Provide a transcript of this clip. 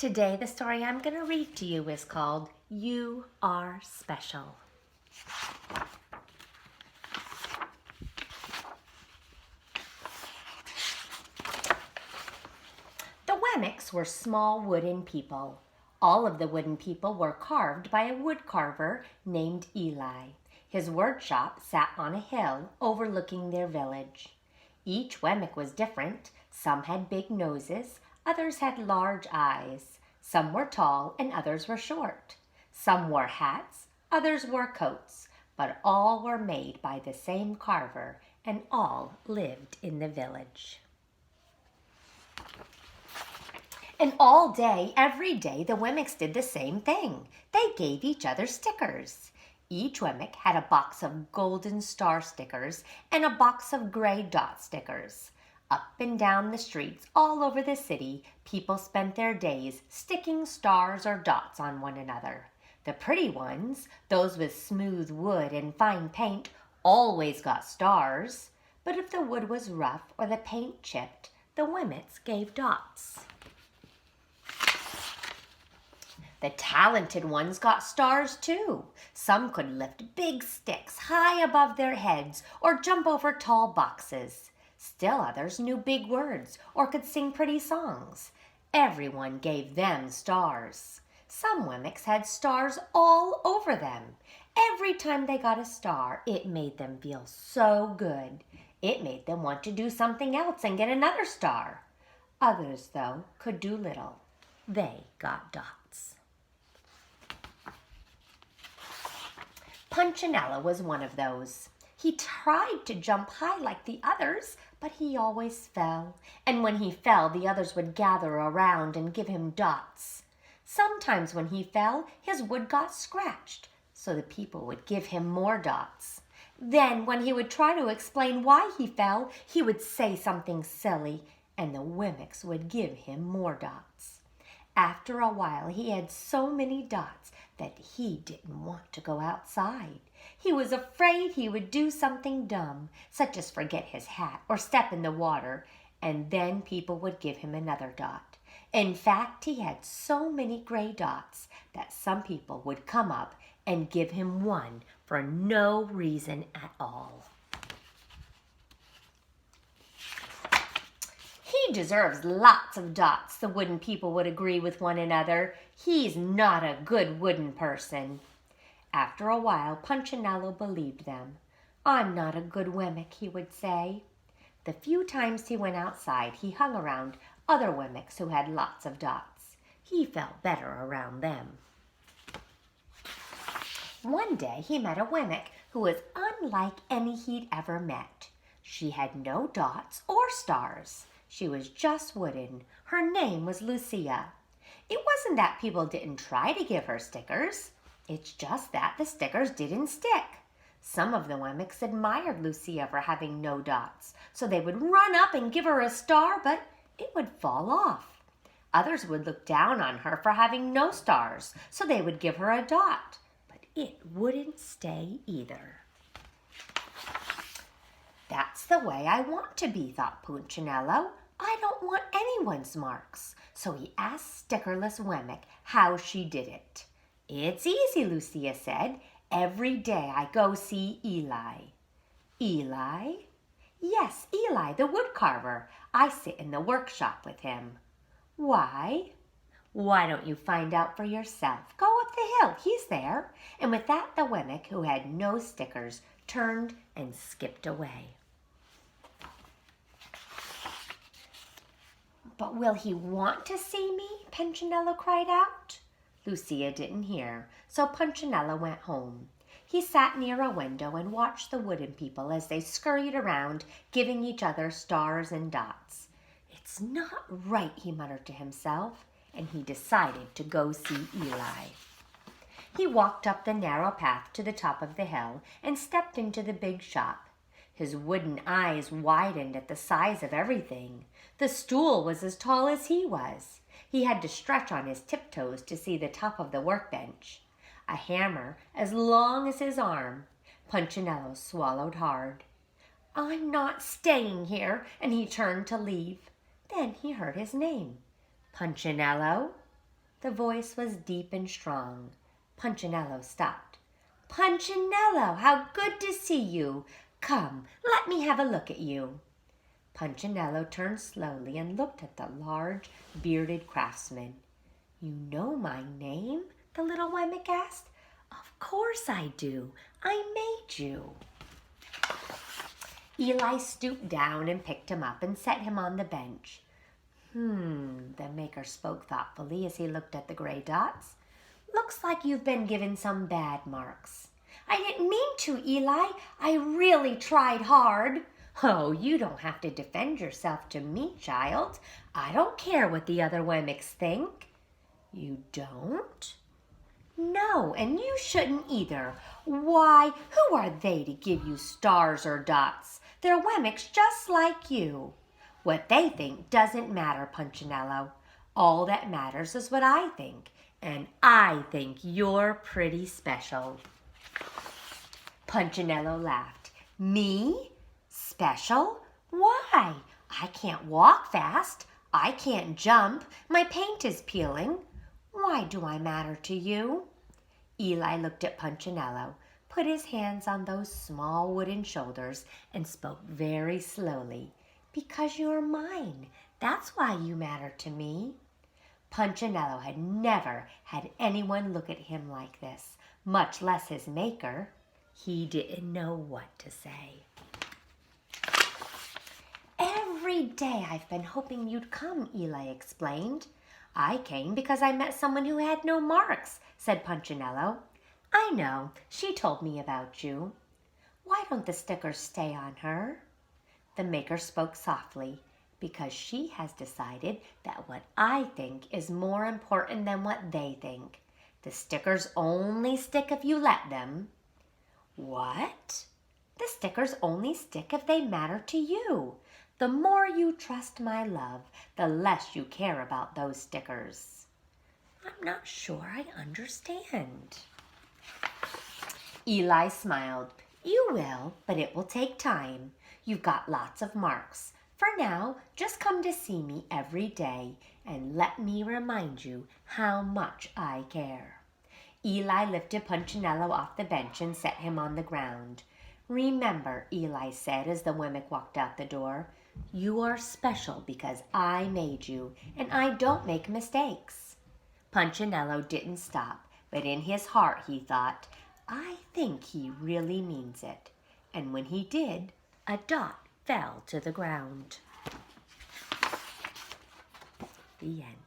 Today, the story I'm going to read to you is called You Are Special. The Wemmicks were small wooden people. All of the wooden people were carved by a wood carver named Eli. His workshop sat on a hill overlooking their village. Each Wemmick was different. Some had big noses, others had large eyes. Some were tall and others were short. Some wore hats, others wore coats, but all were made by the same carver and all lived in the village. And all day, every day, the Wemmicks did the same thing. They gave each other stickers. Each Wemmick had a box of golden star stickers and a box of gray dot stickers. Up and down the streets all over the city, people spent their days sticking stars or dots on one another. The pretty ones, those with smooth wood and fine paint, always got stars. But if the wood was rough or the paint chipped, the Wemmicks gave dots. The talented ones got stars too. Some could lift big sticks high above their heads or jump over tall boxes. Still others knew big words or could sing pretty songs. Everyone gave them stars. Some Wemmicks had stars all over them. Every time they got a star, it made them feel so good. It made them want to do something else and get another star. Others, though, could do little. They got dots. Punchinello was one of those. He tried to jump high like the others, but he always fell. And when he fell, the others would gather around and give him dots. Sometimes when he fell, his wood got scratched, so the people would give him more dots. Then, when he would try to explain why he fell, he would say something silly, and the Wemmicks would give him more dots. After a while, he had so many dots that he didn't want to go outside. He was afraid he would do something dumb, such as forget his hat or step in the water, and then people would give him another dot. In fact, he had so many gray dots that some people would come up and give him one for no reason at all. He deserves lots of dots, the wooden people would agree with one another. He's not a good wooden person. After a while, Punchinello believed them. I'm not a good Wemmick, he would say. The few times he went outside, he hung around other Wemmicks who had lots of dots. He felt better around them. One day, he met a Wemmick who was unlike any he'd ever met. She had no dots or stars. She was just wooden. Her name was Lucia. It wasn't that people didn't try to give her stickers. It's just that the stickers didn't stick. Some of the Wemmicks admired Lucia for having no dots, so they would run up and give her a star, but it would fall off. Others would look down on her for having no stars, so they would give her a dot, but it wouldn't stay either. That's the way I want to be, thought Punchinello. I don't want anyone's marks. So he asked Stickerless Wemmick how she did it. It's easy, Lucia said. Every day I go see Eli. Eli? Yes, Eli, the wood carver. I sit in the workshop with him. Why? Why don't you find out for yourself? Go up the hill. He's there. And with that, the Wemmick, who had no stickers, turned and skipped away. But will he want to see me? Punchinello cried out. Lucia didn't hear, so Punchinello went home. He sat near a window and watched the wooden people as they scurried around, giving each other stars and dots. It's not right, he muttered to himself, and he decided to go see Eli. He walked up the narrow path to the top of the hill and stepped into the big shop. His wooden eyes widened at the size of everything. The stool was as tall as he was. He had to stretch on his tiptoes to see the top of the workbench. A hammer as long as his arm. Punchinello swallowed hard. I'm not staying here, and he turned to leave. Then he heard his name. Punchinello? The voice was deep and strong. Punchinello stopped. Punchinello, how good to see you! Come, let me have a look at you. Punchinello turned slowly and looked at the large, bearded craftsman. You know my name? The little Wemmick asked. Of course I do. I made you. Eli stooped down and picked him up and set him on the bench. The maker spoke thoughtfully as he looked at the gray dots. Looks like you've been given some bad marks. I didn't mean to, Eli. I really tried hard. Oh, you don't have to defend yourself to me, child. I don't care what the other Wemmicks think. You don't? No, and you shouldn't either. Why, who are they to give you stars or dots? They're Wemmicks just like you. What they think doesn't matter, Punchinello. All that matters is what I think, and I think you're pretty special. Punchinello laughed. Me? Special? Why? I can't walk fast. I can't jump. My paint is peeling. Why do I matter to you? Eli looked at Punchinello, put his hands on those small wooden shoulders, and spoke very slowly. Because you're mine. That's why you matter to me. Punchinello had never had anyone look at him like this, much less his maker. He didn't know what to say. Every day I've been hoping you'd come, Eli explained. I came because I met someone who had no marks, said Punchinello. I know, she told me about you. Why don't the stickers stay on her? The maker spoke softly, because she has decided that what I think is more important than what they think. The stickers only stick if you let them. What? The stickers only stick if they matter to you. The more you trust my love, the less you care about those stickers. I'm not sure I understand. Eli smiled. You will, but it will take time. You've got lots of marks. For now, just come to see me every day and let me remind you how much I care. Eli lifted Punchinello off the bench and set him on the ground. Remember, Eli said as the Wemmick walked out the door, you are special because I made you, and I don't make mistakes. Punchinello didn't stop, but in his heart he thought, I think he really means it. And when he did, a dot fell to the ground. The end.